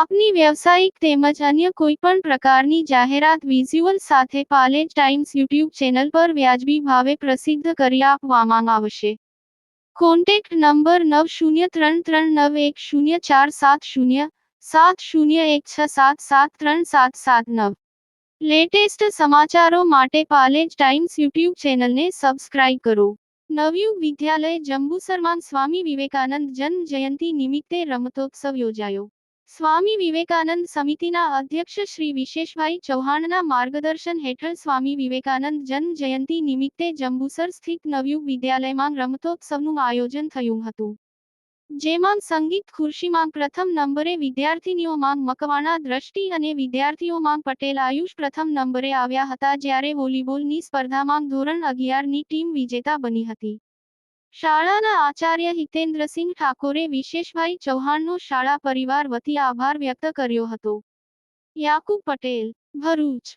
આપની વ્યાવસાયિક તેમજ અન્ય કોઈપણ પ્રકારની જાહેરાત વિઝ્યુઅલ સાથે પાલેજ ટાઈમ્સ યુટ્યુબ ચેનલ પર વ્યાજબી ભાવે પ્રસિદ્ધ કરી આપવામાં આવશે. Contact number 9033910470 7016773779. લેટેસ્ટ સમાચારો માટે પાલેજ ટાઈમ્સ યુટ્યુબ ચેનલને સબસ્ક્રાઇબ કરો. નવયુગ વિદ્યાલય જંબુસરમાં સ્વામી વિવેકાનંદ જન્મ જયંતિ નિમિત્તે રમતોત્સવ યોજાયો. સ્વામી વિવેકાનંદ સમિતિના અધ્યક્ષ શ્રી વિશેષભાઈ ચૌહાણના માર્ગદર્શન હેઠળ સ્વામી વિવેકાનંદ જન્મ જયંતિ નિમિત્તે જંબુસર સ્થિત નવયુગ વિદ્યાલયમાં રમતોત્સવનું આયોજન થયું હતું. જેમાં સંગીત ખુરશીમાં પ્રથમ નંબરે વિદ્યાર્થીનીઓમાં મકવાણા દ્રષ્ટિ અને વિદ્યાર્થીઓમાં પટેલ આયુષ પ્રથમ નંબરે આવ્યા હતા, જ્યારે વોલીબોલની સ્પર્ધામાં ધોરણ 11ની ટીમ વિજેતા બની હતી. શાળાના આચાર્ય હિતેન્દ્રસિંહ ઠાકોરે વિશેષભાઈ ચૌહાણનો શાળા પરિવાર વતી આભાર વ્યક્ત કર્યો હતો. યાકુબ પટેલ, ભરૂચ.